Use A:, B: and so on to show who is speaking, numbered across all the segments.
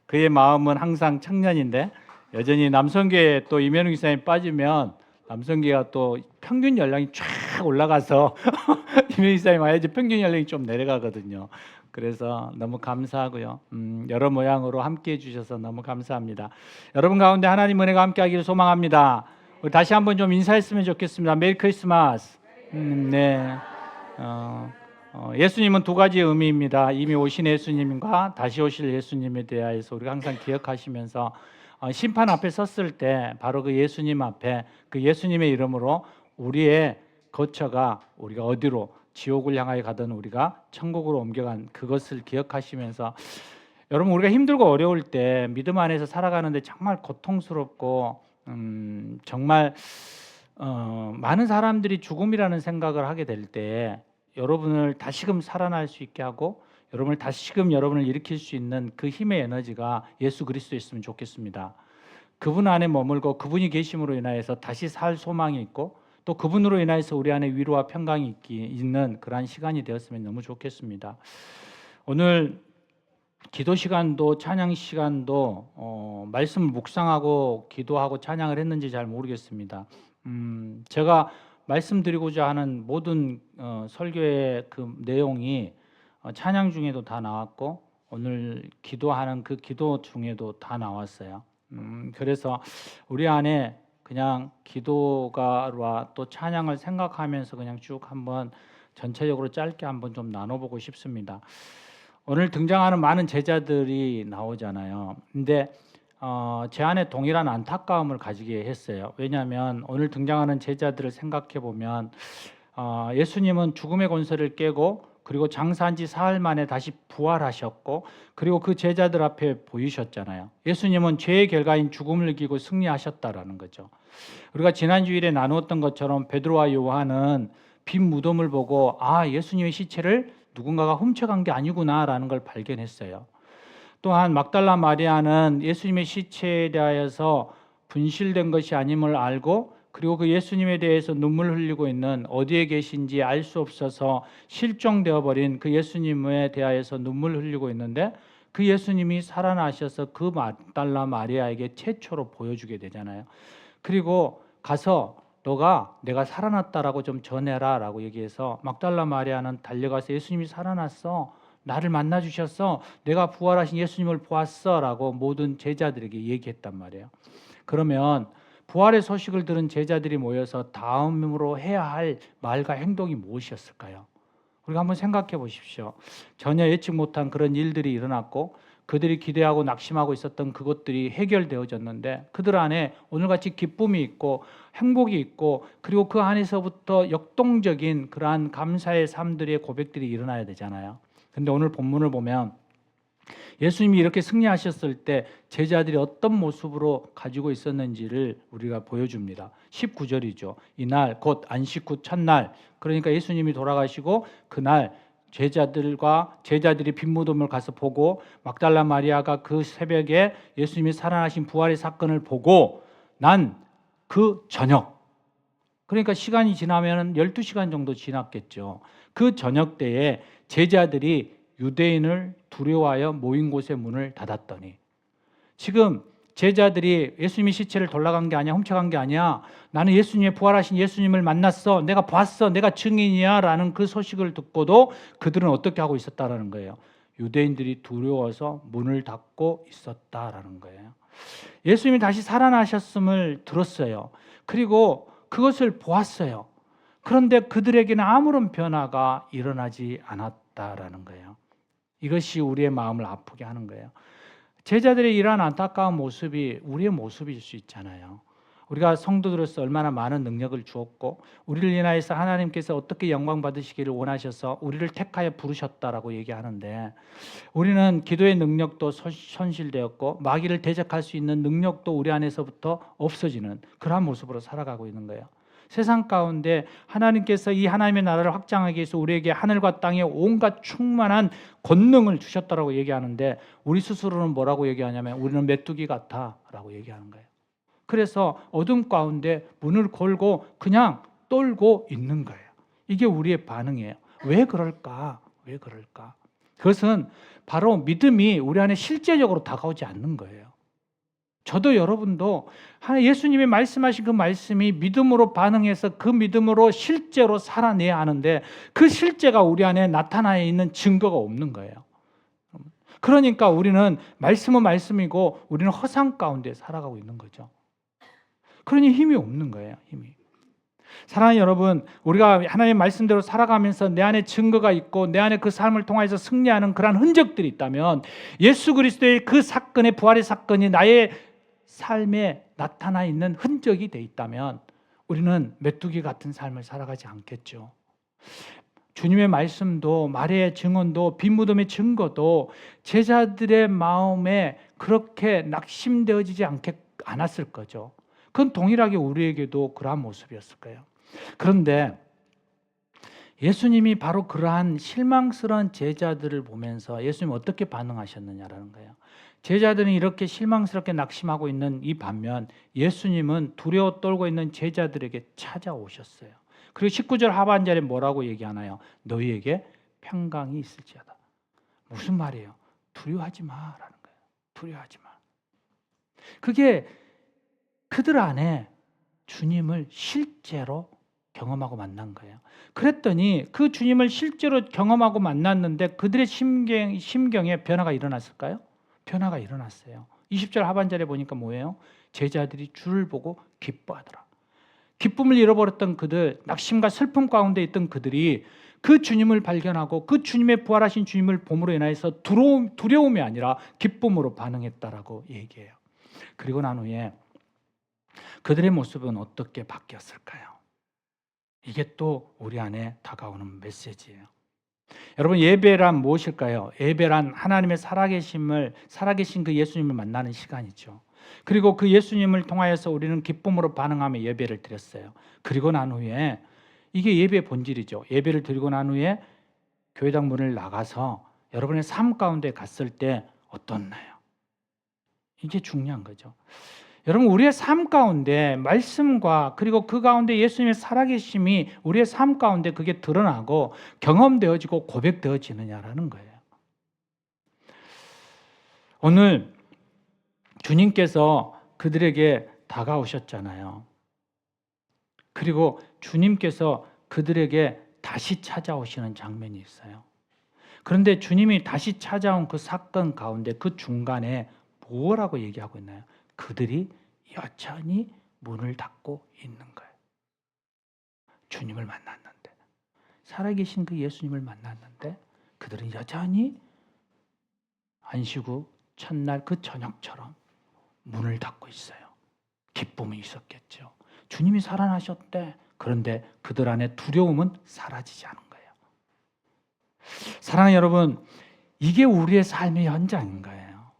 A: 그의 마음은 항상 청년인데 여전히 남성계에 또 이면웅 기사님 빠지면 남성계가 또 평균 연령이 쫙 올라가서 이면웅 기사님 와야지 평균 연령이 좀 내려가거든요. 그래서 너무 감사하고요. 여러 모양으로 함께해 주셔서 너무 감사합니다. 여러분 가운데 하나님 은혜가 함께하기를 소망합니다. 우리 다시 한번 좀 인사했으면 좋겠습니다. 메리 크리스마스. 네. 예수님은 두 가지 의미입니다. 이미 오신 예수님과 다시 오실 예수님에 대하여서 우리가 항상 기억하시면서 심판 앞에 섰을 때 바로 그 예수님 앞에 그 예수님의 이름으로 우리의 거처가 우리가 어디로 지옥을 향하여 가든 우리가 천국으로 옮겨간 그것을 기억하시면서 여러분 우리가 힘들고 어려울 때 믿음 안에서 살아가는데 정말 고통스럽고 정말 많은 사람들이 죽음이라는 생각을 하게 될 때 여러분을 다시금 살아날 수 있게 하고 여러분을 다시금 여러분을 일으킬 수 있는 그 힘의 에너지가 예수 그리스도였으면 좋겠습니다. 그분 안에 머물고 그분이 계심으로 인하여서 다시 살 소망이 있고 또 그분으로 인하여서 우리 안에 위로와 평강이 있는 그러한 시간이 되었으면 너무 좋겠습니다. 오늘 기도 시간도 찬양 시간도 말씀을 묵상하고 기도하고 찬양을 했는지 잘 모르겠습니다. 제가 말씀드리고자 하는 모든 설교의 그 내용이 찬양 중에도 다 나왔고 오늘 기도하는 그 기도 중에도 다 나왔어요. 그래서 우리 안에 그냥 기도가와 또 찬양을 생각하면서 그냥 쭉 한번 전체적으로 짧게 한번 좀 나눠보고 싶습니다. 오늘 등장하는 많은 제자들이 나오잖아요. 근데 제 안에 동일한 안타까움을 가지게 했어요. 왜냐하면 오늘 등장하는 제자들을 생각해 보면 예수님은 죽음의 권세를 깨고 그리고 장사한 지 사흘 만에 다시 부활하셨고 그리고 그 제자들 앞에 보이셨잖아요. 예수님은 죄의 결과인 죽음을 이기고 승리하셨다라는 거죠. 우리가 지난 주일에 나누었던 것처럼 베드로와 요한은 빈 무덤을 보고 예수님의 시체를 누군가가 훔쳐간 게 아니구나라는 걸 발견했어요. 또한 막달라 마리아는 예수님의 시체에 대하여서 분실된 것이 아님을 알고 그리고 그 예수님에 대해서 눈물 흘리고 있는 어디에 계신지 알 수 없어서 실종되어 버린 그 예수님에 대하여서 눈물 흘리고 있는데 그 예수님이 살아나셔서 그 막달라 마리아에게 최초로 보여주게 되잖아요. 그리고 가서 너가 내가 살아났다라고 좀 전해라라고 얘기해서 막달라 마리아는 달려가서 예수님이 살아났어. 나를 만나 주셨어. 내가 부활하신 예수님을 보았어라고 모든 제자들에게 얘기했단 말이에요. 그러면 부활의 소식을 들은 제자들이 모여서 다음으로 해야 할 말과 행동이 무엇이었을까요? 우리가 한번 생각해 보십시오. 전혀 예측 못한 그런 일들이 일어났고 그들이 기대하고 낙심하고 있었던 그것들이 해결되어졌는데 그들 안에 오늘같이 기쁨이 있고 행복이 있고 그리고 그 안에서부터 역동적인 그러한 감사의 삶들의 고백들이 일어나야 되잖아요. 근데 오늘 본문을 보면 예수님이 이렇게 승리하셨을 때 제자들이 어떤 모습으로 가지고 있었는지를 우리가 보여줍니다. 19절이죠. 이날 곧 안식 후 첫날, 그러니까 예수님이 돌아가시고 그날 제자들이 빈 무덤을 가서 보고 막달라 마리아가 그 새벽에 예수님이 살아나신 부활의 사건을 보고 난 그 저녁, 그러니까 시간이 지나면 12시간 정도 지났겠죠. 그 저녁 때에 제자들이 유대인을 두려워하여 모인 곳의 문을 닫았더니, 지금 제자들이 예수님이 시체를 돌아간 게 아니야, 훔쳐간 게 아니야, 나는 예수님의 부활하신 예수님을 만났어, 내가 봤어, 내가 증인이야 라는 그 소식을 듣고도 그들은 어떻게 하고 있었다라는 거예요. 유대인들이 두려워서 문을 닫고 있었다라는 거예요. 예수님이 다시 살아나셨음을 들었어요. 그리고 그것을 보았어요. 그런데 그들에게는 아무런 변화가 일어나지 않았다라는 거예요. 이것이 우리의 마음을 아프게 하는 거예요. 제자들의 이러한 안타까운 모습이 우리의 모습일 수 있잖아요. 우리가 성도들로서 얼마나 많은 능력을 주었고 우리를 인하여서 하나님께서 어떻게 영광 받으시기를 원하셔서 우리를 택하여 부르셨다라고 얘기하는데 우리는 기도의 능력도 손실되었고 마귀를 대적할 수 있는 능력도 우리 안에서부터 없어지는 그러한 모습으로 살아가고 있는 거예요. 세상 가운데 하나님께서 이 하나님의 나라를 확장하기 위해서 우리에게 하늘과 땅에 온갖 충만한 권능을 주셨다라고 얘기하는데 우리 스스로는 뭐라고 얘기하냐면 우리는 메뚜기 같아라고 얘기하는 거예요. 그래서 어둠 가운데 문을 걸고 그냥 떨고 있는 거예요. 이게 우리의 반응이에요. 왜 그럴까? 왜 그럴까? 그것은 바로 믿음이 우리 안에 실제적으로 다가오지 않는 거예요. 저도 여러분도 예수님이 말씀하신 그 말씀이 믿음으로 반응해서 그 믿음으로 실제로 살아내야 하는데 그 실제가 우리 안에 나타나 있는 증거가 없는 거예요. 그러니까 우리는 말씀은 말씀이고 우리는 허상 가운데 살아가고 있는 거죠. 그러니 힘이 없는 거예요. 힘이. 사랑하는 여러분, 우리가 하나님의 말씀대로 살아가면서 내 안에 증거가 있고 내 안에 그 삶을 통해서 승리하는 그러한 흔적들이 있다면 예수 그리스도의 그 사건의 부활의 사건이 나의 삶에 나타나 있는 흔적이 돼 있다면 우리는 메뚜기 같은 삶을 살아가지 않겠죠. 주님의 말씀도 말의 증언도 빈무덤의 증거도 제자들의 마음에 그렇게 낙심되어지지 않았을 거죠. 그건 동일하게 우리에게도 그러한 모습이었을 거예요. 그런데 예수님이 바로 그러한 실망스러운 제자들을 보면서 예수님이 어떻게 반응하셨느냐라는 거예요. 제자들은 이렇게 실망스럽게 낙심하고 있는 이 반면 예수님은 두려워 떨고 있는 제자들에게 찾아오셨어요. 그리고 19절 하반절에 뭐라고 얘기하나요? 너희에게 평강이 있을지어다. 무슨 말이에요? 두려워하지 마라는 거예요. 두려워하지 마. 그게 그들 안에 주님을 실제로 경험하고 만난 거예요. 그랬더니 그 주님을 실제로 경험하고 만났는데 그들의 심경에 변화가 일어났을까요? 변화가 일어났어요. 20절 하반절에 보니까 뭐예요? 제자들이 주를 보고 기뻐하더라. 기쁨을 잃어버렸던 그들, 낙심과 슬픔 가운데 있던 그들이 그 주님을 발견하고 그 주님의 부활하신 주님을 봄으로 인하여서 두려움이 아니라 기쁨으로 반응했다라고 얘기해요. 그리고 난 후에 그들의 모습은 어떻게 바뀌었을까요? 이게 또 우리 안에 다가오는 메시지예요. 여러분, 예배란 무엇일까요? 예배란 하나님의 살아계신 그 예수님을 만나는 시간이죠. 그리고 그 예수님을 통하여서 우리는 기쁨으로 반응하며 예배를 드렸어요. 그리고 난 후에 이게 예배의 본질이죠. 예배를 드리고 난 후에 교회당 문을 나가서 여러분의 삶 가운데 갔을 때 어떻나요? 이게 중요한 거죠. 여러분, 우리의 삶 가운데 말씀과 그리고 그 가운데 예수님의 살아계심이 우리의 삶 가운데 그게 드러나고 경험되어지고 고백되어지느냐라는 거예요. 오늘 주님께서 그들에게 다가오셨잖아요. 그리고 주님께서 그들에게 다시 찾아오시는 장면이 있어요. 그런데 주님이 다시 찾아온 그 사건 가운데 그 중간에 뭐라고 얘기하고 있나요? 그들이 여전히 문을 닫고 있는 거예요. 주님을 만났는데, 살아계신 그 예수님을 만났는데 그들은 여전히 안식 후 첫날 그 저녁처럼 문을 닫고 있어요. 기쁨이 있었겠죠. 주님이 살아나셨대. 그런데 그들 안에 두려움은 사라지지 않은 거예요. 사랑하는 여러분, 이게 우리의 삶의 현장인 거예요.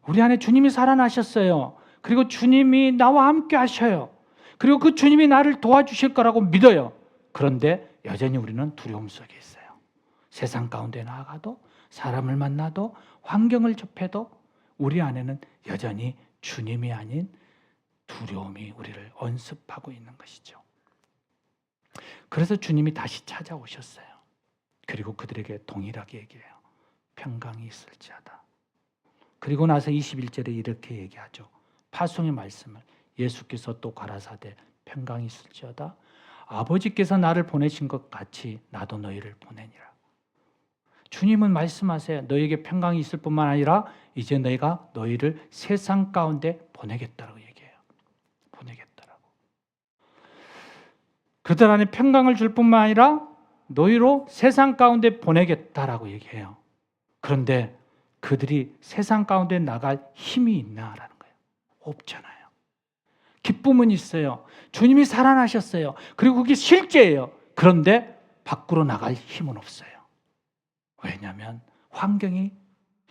A: 우리 안에 주님이 살아나셨어요. 그리고 주님이 나와 함께 하셔요. 그리고 그 주님이 나를 도와주실 거라고 믿어요. 그런데 여전히 우리는 두려움 속에 있어요. 세상 가운데 나아가도 사람을 만나도 환경을 접해도 우리 안에는 여전히 주님이 아닌 두려움이 우리를 언습하고 있는 것이죠. 그래서 주님이 다시 찾아오셨어요. 그리고 그들에게 동일하게 얘기해요. 평강이 있을지어다. 그리고 나서 21절에 이렇게 얘기하죠. 파송의 말씀을 예수께서 또 가라사대 평강이 있을지어다. 아버지께서 나를 보내신 것 같이 나도 너희를 보내니라. 주님은 말씀하세요. 너희에게 평강이 있을 뿐만 아니라 이제 너희가 너희를 세상 가운데 보내겠다라고 얘기해요. 보내겠다라고. 그들 안에 평강을 줄 뿐만 아니라 너희로 세상 가운데 보내겠다라고 얘기해요. 그런데 그들이 세상 가운데 나갈 힘이 있나라는 거예요. 없잖아요. 기쁨은 있어요. 주님이 살아나셨어요. 그리고 그게 실제예요. 그런데 밖으로 나갈 힘은 없어요. 왜냐하면 환경이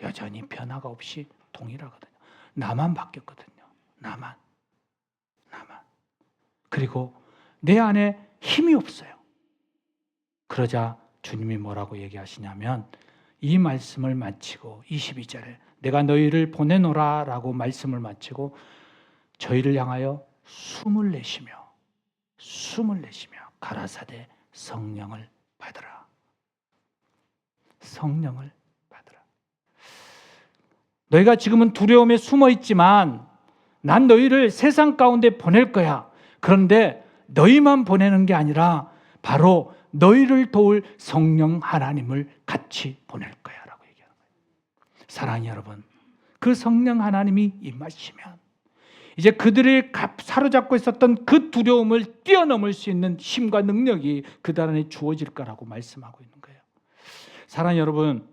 A: 여전히 변화가 없이 동일하거든요. 나만 바뀌었거든요. 나만. 그리고 내 안에 힘이 없어요. 그러자 주님이 뭐라고 얘기하시냐면 이 말씀을 마치고 22절에 내가 너희를 보내노라 라고 말씀을 마치고 저희를 향하여 숨을 내쉬며 가라사대 성령을 받으라. 성령을 받으라. 너희가 지금은 두려움에 숨어 있지만 난 너희를 세상 가운데 보낼 거야. 그런데 너희만 보내는 게 아니라 바로 너희를 도울 성령 하나님을 같이 보낼 거야 라고 얘기하는 거예요. 사랑하는 여러분, 그 성령 하나님이 임하시면 이제 그들이 사로잡고 있었던 그 두려움을 뛰어넘을 수 있는 힘과 능력이 그들 안에 주어질 거라고 말씀하고 있는 거예요. 사랑하는 여러분,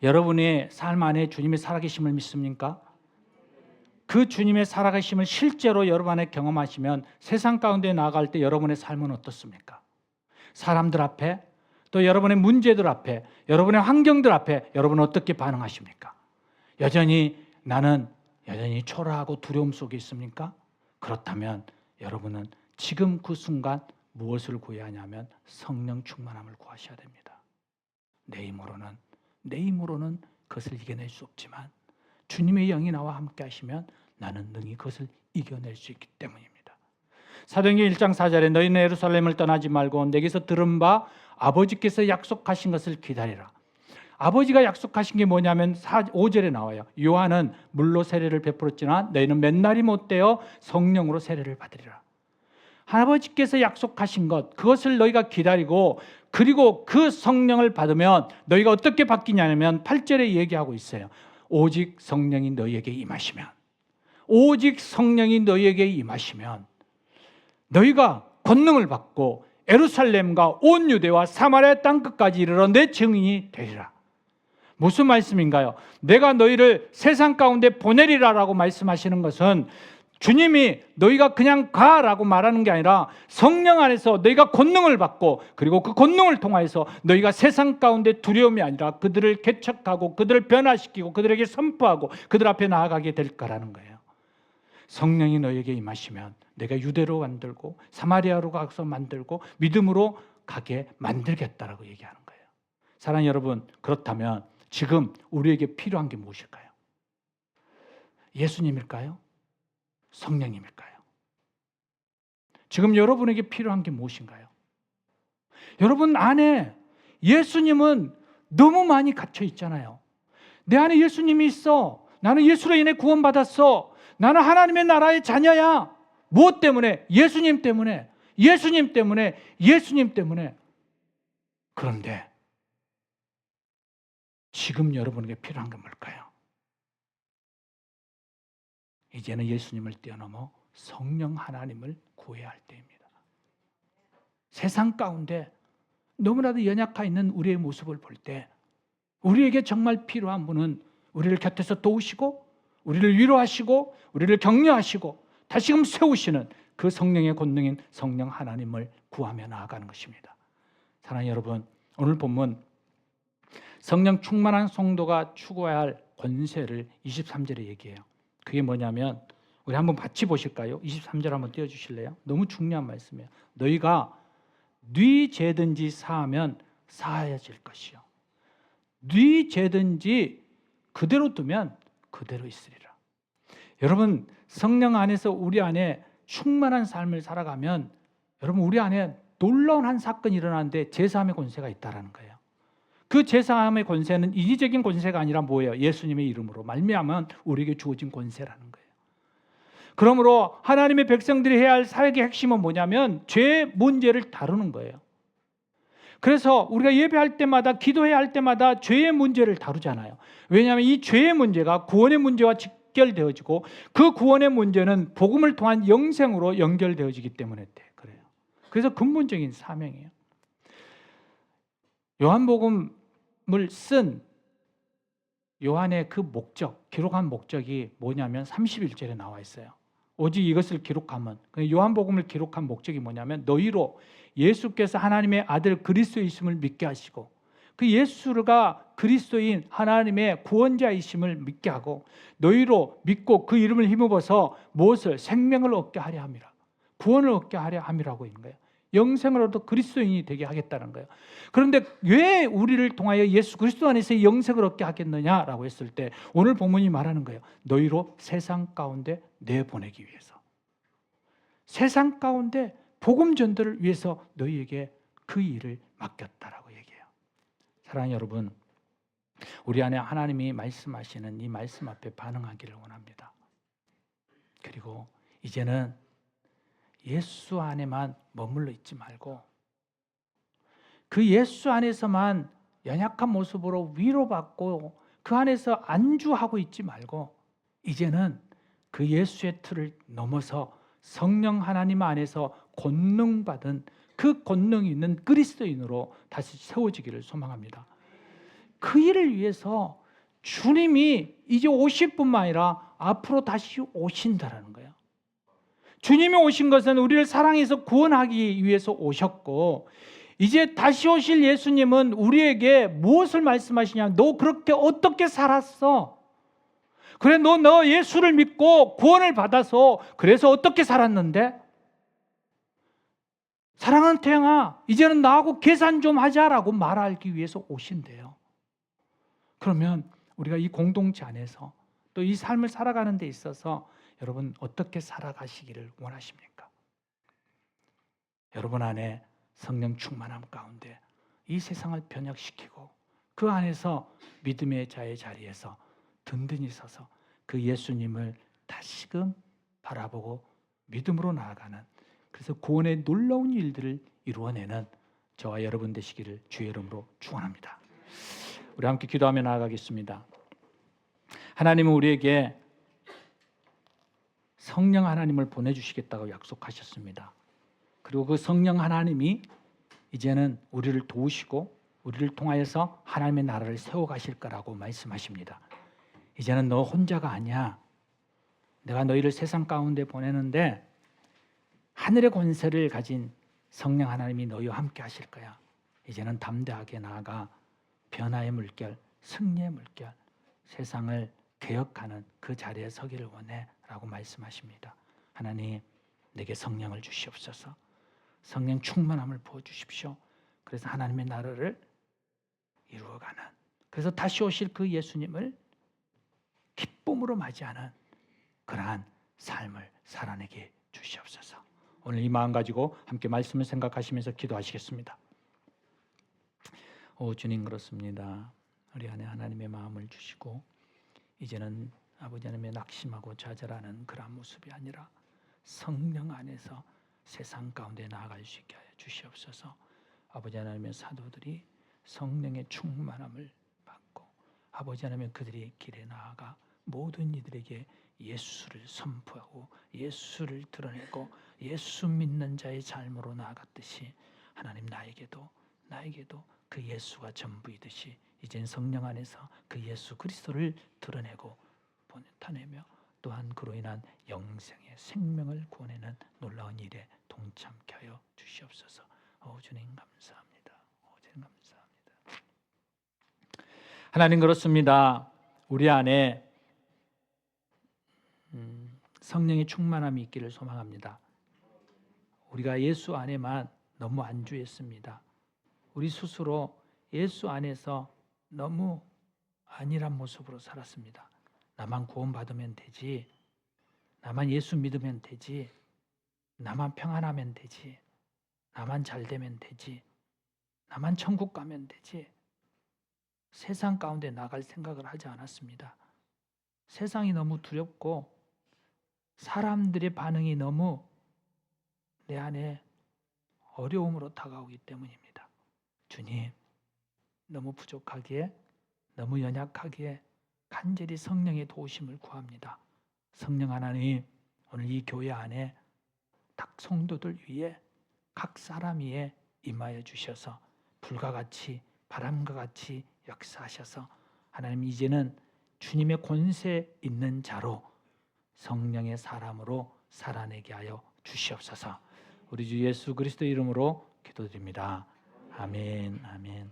A: 여러분의 삶 안에 주님의 살아계심을 믿습니까? 그 주님의 살아계심을 실제로 여러분 안에 경험하시면 세상 가운데 나아갈 때 여러분의 삶은 어떻습니까? 사람들 앞에, 또 여러분의 문제들 앞에, 여러분의 환경들 앞에 여러분은 어떻게 반응하십니까? 나는 여전히 초라하고 두려움 속에 있습니까? 그렇다면 여러분은 지금 그 순간 무엇을 구해야 하냐면 성령 충만함을 구하셔야 됩니다. 내 힘으로는 그것을 이겨낼 수 없지만 주님의 영이 나와 함께 하시면 나는 능히 그것을 이겨낼 수 있기 때문입니다. 사도행전 1장 4절에 너희는 예루살렘을 떠나지 말고 내게서 들은 바 아버지께서 약속하신 것을 기다리라. 아버지가 약속하신 게 뭐냐면 5절에 나와요. 요한은 물로 세례를 베풀었지만 너희는 맨날이 못되어 성령으로 세례를 받으리라. 아버지께서 약속하신 것, 그것을 너희가 기다리고 그리고 그 성령을 받으면 너희가 어떻게 바뀌냐면 8절에 얘기하고 있어요. 오직 성령이 너희에게 임하시면, 오직 성령이 너희에게 임하시면 너희가 권능을 받고 예루살렘과 온 유대와 사마리아 땅 끝까지 이르러 내 증인이 되리라. 무슨 말씀인가요? 내가 너희를 세상 가운데 보내리라라고 말씀하시는 것은 주님이 너희가 그냥 가라고 말하는 게 아니라 성령 안에서 너희가 권능을 받고 그리고 그 권능을 통하여서 너희가 세상 가운데 두려움이 아니라 그들을 개척하고 그들을 변화시키고 그들에게 선포하고 그들 앞에 나아가게 될 거라는 거예요. 성령이 너희에게 임하시면 내가 유대로 만들고 사마리아로 가서 만들고 믿음으로 가게 만들겠다라고 얘기하는 거예요. 사랑하는 여러분, 그렇다면 지금 우리에게 필요한 게 무엇일까요? 예수님일까요? 성령님일까요? 지금 여러분에게 필요한 게 무엇인가요? 여러분 안에 예수님은 너무 많이 갇혀 있잖아요. 내 안에 예수님이 있어. 나는 예수로 인해 구원받았어. 나는 하나님의 나라의 자녀야. 무엇 때문에? 예수님 때문에. 예수님 때문에. 예수님 때문에. 그런데 지금 여러분에게 필요한 게 뭘까요? 이제는 예수님을 뛰어넘어 성령 하나님을 구해야 할 때입니다. 세상 가운데 너무나도 연약해 있는 우리의 모습을 볼 때 우리에게 정말 필요한 분은 우리를 곁에서 도우시고 우리를 위로하시고 우리를 격려하시고 다시금 세우시는 그 성령의 권능인 성령 하나님을 구하며 나아가는 것입니다. 사랑하는 여러분, 오늘 본문 성령 충만한 성도가 추구해야 할 권세를 23절에 얘기해요. 그게 뭐냐면 우리 한번 같이 보실까요? 23절 한번 띄워주실래요? 너무 중요한 말씀이에요. 너희가 네 죄든지 사하면 사하여질 것이요 네 죄든지 그대로 두면 그대로 있으리라. 여러분, 성령 안에서 우리 안에 충만한 삶을 살아가면 여러분 우리 안에 놀라운 한 사건이 일어나는데 제사함의 권세가 있다는 거예요. 그 제사함의 권세는 인위적인 권세가 아니라 뭐예요? 예수님의 이름으로 말미암아 우리에게 주어진 권세라는 거예요. 그러므로 하나님의 백성들이 해야 할 사역의 핵심은 뭐냐면 죄 문제를 다루는 거예요. 그래서 우리가 예배할 때마다 기도해야 할 때마다 죄의 문제를 다루잖아요. 왜냐하면 이 죄의 문제가 구원의 문제와 직결되어지고 그 구원의 문제는 복음을 통한 영생으로 연결되어지기 때문에 그래요. 그래서 근본적인 사명이에요. 요한복음을 쓴 요한의 그 목적, 기록한 목적이 뭐냐면 31절에 나와 있어요. 오직 이것을 기록하면, 요한복음을 기록한 목적이 뭐냐면 너희로 예수께서 하나님의 아들 그리스도이심을 믿게 하시고 그 예수가 그리스도인 하나님의 구원자이심을 믿게 하고 너희로 믿고 그 이름을 힘입어서 무엇을? 생명을 얻게 하려 함이라. 구원을 얻게 하려 함이라고 있는 거예요. 영생을 얻어 그리스도인이 되게 하겠다는 거예요. 그런데 왜 우리를 통하여 예수 그리스도 안에서 영생을 얻게 하겠느냐라고 했을 때 오늘 본문이 말하는 거예요. 너희로 세상 가운데 내보내기 위해서. 세상 가운데 복음 전도를 위해서 너희에게 그 일을 맡겼다라고 얘기해요. 사랑하는 여러분, 우리 안에 하나님이 말씀하시는 이 말씀 앞에 반응하기를 원합니다. 그리고 이제는 예수 안에만 머물러 있지 말고 그 예수 안에서만 연약한 모습으로 위로받고 그 안에서 안주하고 있지 말고 이제는 그 예수의 틀을 넘어서 성령 하나님 안에서 권능받은 그 권능이 있는 그리스도인으로 다시 세워지기를 소망합니다. 그 일을 위해서 주님이 이제 오실 뿐만 아니라 앞으로 다시 오신다라는 거예요. 주님이 오신 것은 우리를 사랑해서 구원하기 위해서 오셨고 이제 다시 오실 예수님은 우리에게 무엇을 말씀하시냐면 너 그렇게 어떻게 살았어? 그래 너 예수를 믿고 구원을 받아서 그래서 어떻게 살았는데? 사랑하는 태영아 이제는 나하고 계산 좀 하자라고 말하기 위해서 오신대요. 그러면 우리가 이 공동체 안에서 또 이 삶을 살아가는 데 있어서 여러분 어떻게 살아가시기를 원하십니까? 여러분 안에 성령 충만함 가운데 이 세상을 변혁시키고 그 안에서 믿음의 자의 자리에서 든든히 서서 그 예수님을 다시금 바라보고 믿음으로 나아가는 그래서 구원의 놀라운 일들을 이루어내는 저와 여러분 되시기를 주의 이름으로 축원합니다. 우리 함께 기도하며 나아가겠습니다. 하나님은 우리에게 성령 하나님을 보내주시겠다고 약속하셨습니다. 그리고 그 성령 하나님이 이제는 우리를 도우시고 우리를 통하여서 하나님의 나라를 세워가실 거라고 말씀하십니다. 이제는 너 혼자가 아니야. 내가 너희를 세상 가운데 보내는데 하늘의 권세를 가진 성령 하나님이 너희와 함께 하실 거야. 이제는 담대하게 나아가 변화의 물결, 승리의 물결, 세상을 개혁하는 그 자리에 서기를 원해 라고 말씀하십니다. 하나님 내게 성령을 주시옵소서. 성령 충만함을 부어주십시오. 그래서 하나님의 나라를 이루어가는 그래서 다시 오실 그 예수님을 기쁨으로 맞이하는 그러한 삶을 살아내게 주시옵소서. 오늘 이 마음 가지고 함께 말씀을 생각하시면서 기도하시겠습니다. 오 주님 그렇습니다. 우리 안에 하나님의 마음을 주시고 이제는 아버지 하나님의 낙심하고 좌절하는 그런 모습이 아니라 성령 안에서 세상 가운데 나아갈 수 있게 하여 주시옵소서. 아버지 하나님의 사도들이 성령의 충만함을 받고 아버지 하나님 그들이 길에 나아가 모든 이들에게 예수를 선포하고 예수를 드러내고 예수 믿는 자의 삶으로 나아갔듯이 하나님 나에게도 그 예수가 전부이듯이 이젠 성령 안에서 그 예수 그리스도를 드러내고 나타내며 또한 그로 인한 영생의 생명을 구원하는 놀라운 일에 동참케 하여 주시옵소서. 주님 감사합니다. 주님 감사합니다. 하나님 그렇습니다. 우리 안에 성령의 충만함이 있기를 소망합니다. 우리가 예수 안에만 너무 안주했습니다. 우리 스스로 예수 안에서 너무 안일한 모습으로 살았습니다. 나만 구원받으면 되지, 나만 예수 믿으면 되지, 나만 평안하면 되지, 나만 잘 되면 되지, 나만 천국 가면 되지. 세상 가운데 나갈 생각을 하지 않았습니다. 세상이 너무 두렵고 사람들의 반응이 너무 내 안에 어려움으로 다가오기 때문입니다. 주님, 너무 부족하기에, 너무 연약하기에 간절히 성령의 도우심을 구합니다. 성령 하나님, 오늘 이 교회 안에 각 성도들 위에 각 사람 위에 임하여 주셔서 불과 같이 바람과 같이 역사하셔서 하나님 이제는 주님의 권세 있는 자로 성령의 사람으로 살아내게 하여 주시옵소서. 우리 주 예수 그리스도 이름으로 기도드립니다. 아멘. 아멘.